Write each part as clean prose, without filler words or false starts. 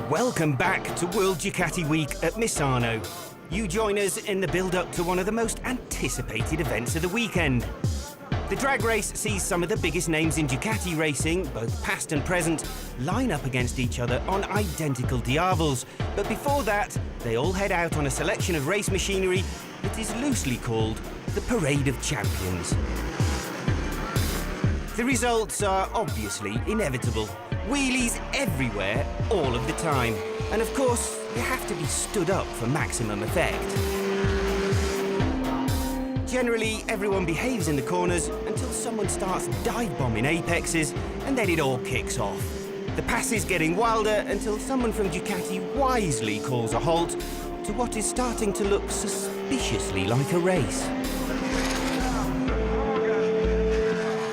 Welcome back to World Ducati Week at Misano. You join us in the build-up to one of the most anticipated events of the weekend. The drag race sees some of the biggest names in Ducati racing, both past and present, line up against each other on identical Diavels. But before that, they all head out on a selection of race machinery that is loosely called the Parade of Champions. The results are obviously inevitable. Wheelies everywhere, all of the time. And of course, they have to be stood up for maximum effect. Generally, everyone behaves in the corners until someone starts dive-bombing apexes, and then it all kicks off. The passes getting wilder until someone from Ducati wisely calls a halt to what is starting to look suspiciously like a race.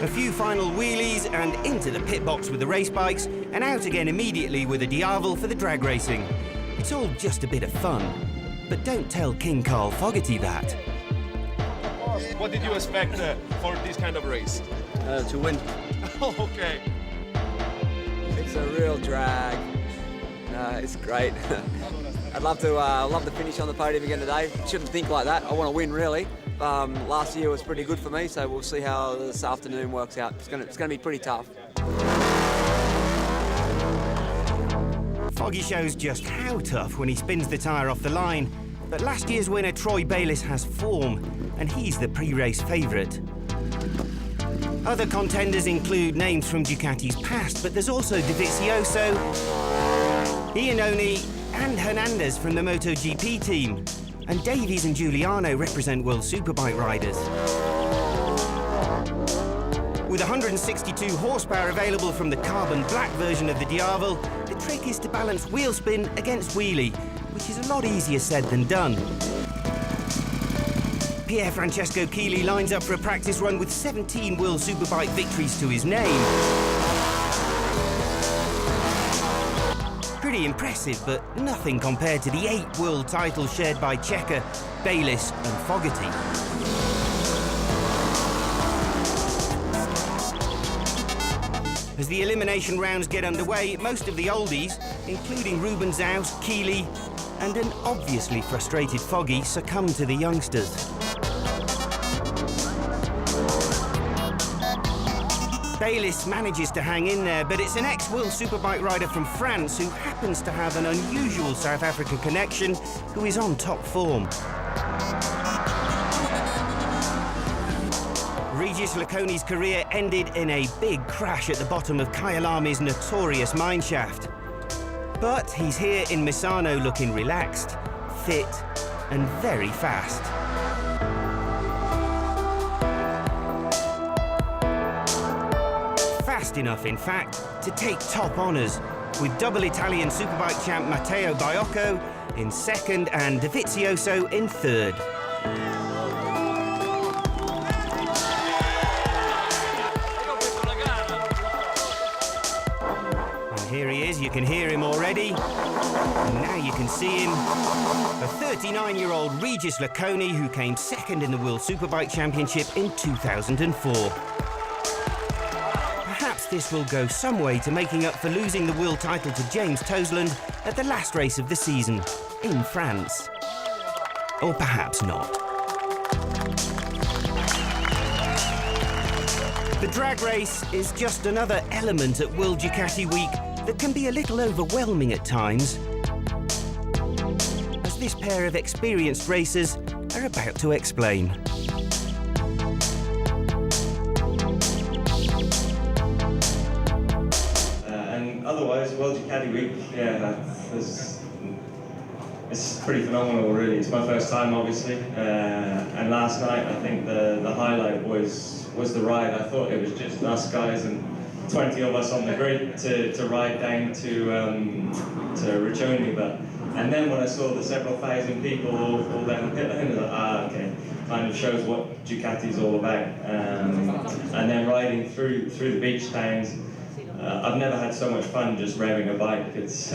A few final wheelies and into the pit box with the race bikes, and out again immediately with a Diavel for the drag racing. It's all just a bit of fun, but don't tell King Carl Fogarty that. What did you expect for this kind of race? To win. Okay. It's a real drag. It's great. I'd love to finish on the podium again today. Shouldn't think like that. I want to win, really. Last year was pretty good for me, so we'll see how this afternoon works out. It's gonna be pretty tough. Foggy shows just how tough when he spins the tyre off the line. But last year's winner Troy Bayliss has form, and he's the pre-race favourite. Other contenders include names from Ducati's past, but there's also Dovizioso, Iannone and Hernandez from the MotoGP team. And Davies and Giuliano represent World Superbike riders. With 162 horsepower available from the carbon black version of the Diavel, the trick is to balance wheel spin against wheelie, which is a lot easier said than done. Pier Francesco Chili lines up for a practice run with 17 World Superbike victories to his name. Pretty impressive, but nothing compared to the 8 world titles shared by Checker, Bayliss and Fogarty. As the elimination rounds get underway, most of the oldies, including Ruben Zaus, Keeley, and an obviously frustrated Foggy, succumb to the youngsters. Bayliss manages to hang in there, but it's an ex-World Superbike rider from France who happens to have an unusual South Africa connection who is on top form. Regis Laconi's career ended in a big crash at the bottom of Kyalami's notorious mineshaft. But he's here in Misano looking relaxed, fit and very fast. Fast enough, in fact, to take top honours, with double Italian Superbike champ Matteo Baiocco in second and Dovizioso in third. And here he is, you can hear him already. And now you can see him. A 39-year-old Regis Laconi who came second in the World Superbike Championship in 2004. Perhaps this will go some way to making up for losing the world title to James Toseland at the last race of the season in France. Or perhaps not. The drag race is just another element at World Ducati Week that can be a little overwhelming at times, as this pair of experienced racers are about to explain. Otherwise, World Ducati Week, yeah, it's pretty phenomenal, really. It's my first time, obviously, and last night I think the highlight was the ride. I thought it was just us guys and 20 of us on the grid to ride down to Riccione, and then when I saw the several thousand people all down the pit lane, I was like, okay, kind of shows what Ducati's all about. And then riding through the beach towns. I've never had so much fun just revving a bike. It's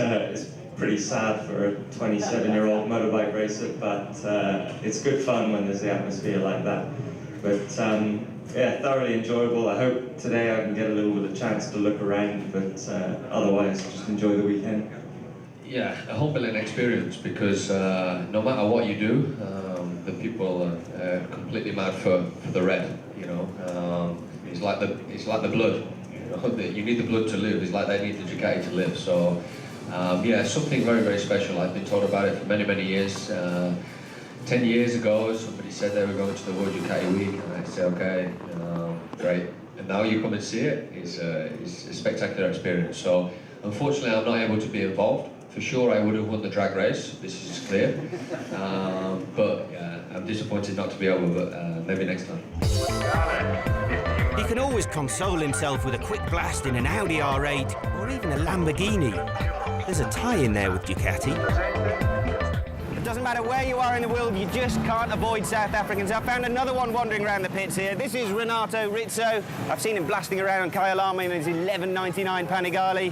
pretty sad for a 27-year-old motorbike racer, but it's good fun when there's the atmosphere like that. But yeah, thoroughly enjoyable. I hope today I can get a little bit of chance to look around, but otherwise just enjoy the weekend. Yeah, a humbling experience because no matter what you do, the people are completely mad for the red. You know, it's like the blood. You know, you need the blood to live. It's like they need the Ducati to live. So yeah, something very, very special. I've been told about it for many, many years. 10 years ago, somebody said they were going to the World Ducati Week, and I said, okay, great. And now you come and see it. It's a spectacular experience. So unfortunately, I'm not able to be involved. For sure, I would have won the drag race. This is clear. But yeah, I'm disappointed not to be able. But maybe next time. He can always console himself with a quick blast in an Audi R8 or even a Lamborghini. There's a tie in there with Ducati. It doesn't matter where you are in the world, you just can't avoid South Africans. I found another one wandering around the pits here. This is Renato Rizzo. I've seen him blasting around Kyalami in his 11.99 Panigale.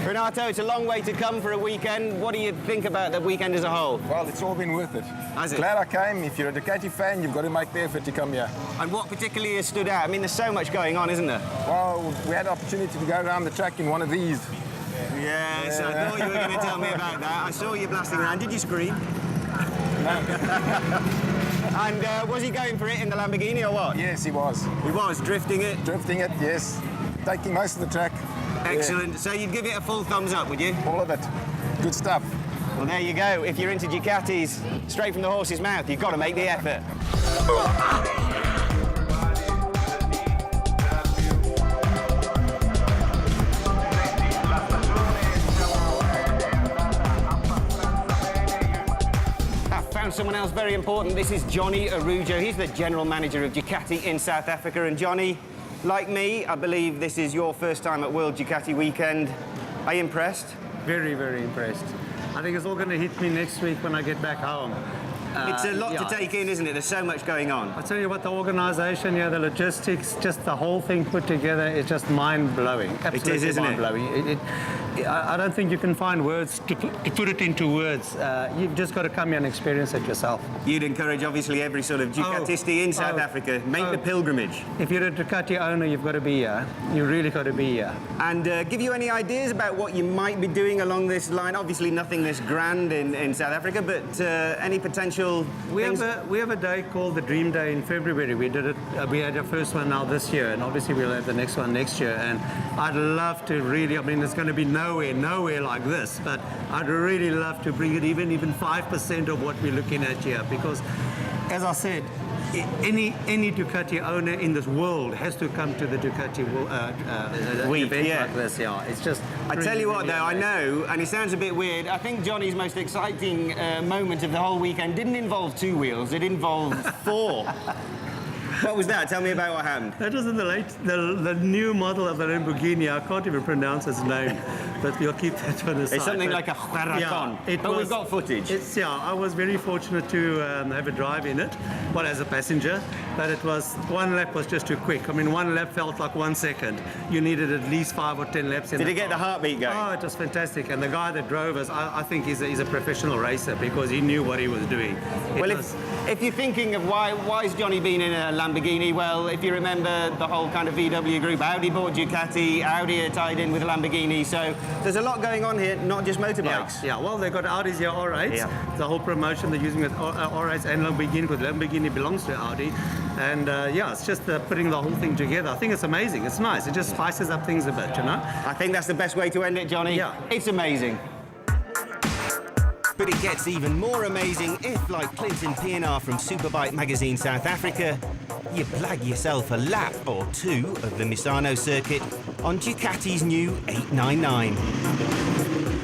Renato, it's a long way to come for a weekend. What do you think about the weekend as a whole? Well, it's all been worth it. Has it? Glad I came. If you're a Ducati fan, you've got to make the effort to come here. And what particularly has stood out? I mean, there's so much going on, isn't there? Well, we had the opportunity to go around the track in one of these. Yes, I thought you were going to tell me about that. I saw you blasting around. Did you scream? No. And was he going for it in the Lamborghini or what? Yes, he was. He was, drifting it? Drifting it, yes. Taking most of the track. Excellent. Yeah. So you'd give it a full thumbs up, would you? All of it. Good stuff. Well, there you go. If you're into Ducatis, straight from the horse's mouth, you've got to make the effort. Someone else very important. This is Johnny Arujo. He's the general manager of Ducati in South Africa. And Johnny, like me, I believe this is your first time at World Ducati Weekend. Are you impressed? Very, very impressed. I think it's all going to hit me next week when I get back home. It's a lot to take in, isn't it? There's so much going on. I tell you what, the organisation, the logistics, just the whole thing put together is just mind-blowing. Absolutely it is, isn't mind-blowing. I don't think you can find words to put it into words. You've just got to come here and experience it yourself. You'd encourage, obviously, every sort of Ducatisti in South Africa, make the pilgrimage. If you're a Ducati owner, you've got to be here. You really got to be here. And give you any ideas about what you might be doing along this line? Obviously, nothing this grand in South Africa, but any potential We have a day called the Dream Day in February. We did it. We had our first one now this year, and obviously we'll have the next one next year. And I'd love to really. I mean, it's going to be nowhere like this, but I'd really love to bring it even 5% of what we're looking at here, because, as I said, any Ducati owner in this world has to come to the Ducati week, event yeah. like this. Yeah, it's just. I tell you what, though, I know, and it sounds a bit weird. I think Johnny's most exciting moment of the whole weekend didn't involve 2 wheels; it involved 4. What was that? Tell me about what happened. That was in the new model of the Lamborghini. I can't even pronounce its name, but we'll keep that to the side. It's something like a Huracan, but we've got footage. I was very fortunate to have a drive in it, well, as a passenger, but it was, 1 lap was just too quick. I mean, 1 lap felt like 1 second. You needed at least 5 or 10 laps in Did the it get car. the heartbeat going? Oh, it was fantastic. And the guy that drove us, I think he's a professional racer, because he knew what he was doing. If you're thinking of why's Johnny been in a Lamborghini, well, if you remember the whole kind of VW group, Audi bought Ducati, Audi are tied in with Lamborghini, so there's a lot going on here, not just motorbikes. Yeah, well, they've got Audis here, R8s. Yeah. The whole promotion they're using with R8s and Lamborghini, because Lamborghini belongs to Audi. And it's just putting the whole thing together. I think it's amazing. It's nice. It just spices up things a bit, you know? I think that's the best way to end it, Johnny. Yeah. It's amazing. But it gets even more amazing if, like Clinton Pienaar from Superbike Magazine South Africa, you blag yourself a lap or 2 of the Misano circuit on Ducati's new 899.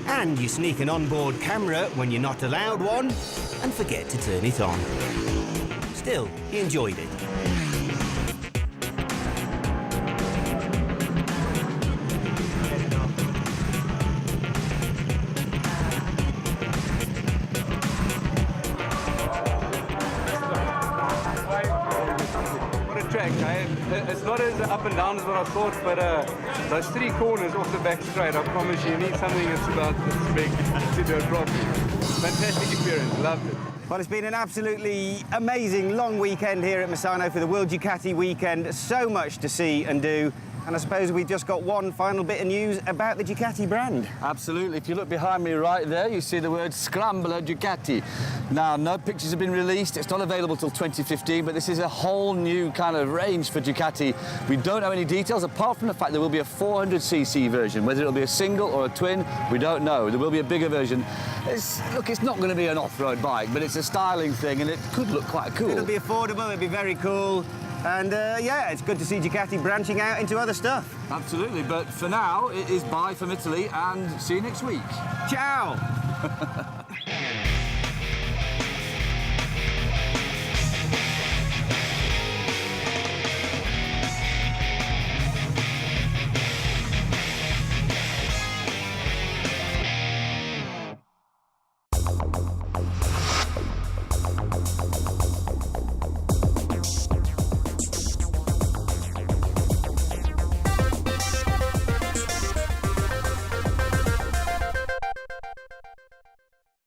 And you sneak an onboard camera when you're not allowed one and forget to turn it on. Still, he enjoyed it. It's not as up and down as what I thought, but those 3 corners off the back straight, I promise you need something that's about this big to do it properly. Fantastic experience, loved it. Well, it's been an absolutely amazing long weekend here at Misano for the World Ducati weekend. So much to see and do. And I suppose we've just got one final bit of news about the Ducati brand. Absolutely. If you look behind me right there, you see the word Scrambler Ducati. Now, no pictures have been released. It's not available till 2015, but this is a whole new kind of range for Ducati. We don't know any details, apart from the fact there will be a 400cc version. Whether it'll be a single or a twin, we don't know. There will be a bigger version. Look, it's not going to be an off-road bike, but it's a styling thing, and it could look quite cool. It'll be affordable, it'll be very cool. And yeah, it's good to see Ducati branching out into other stuff. Absolutely, but for now, it is bye from Italy, and see you next week. Ciao!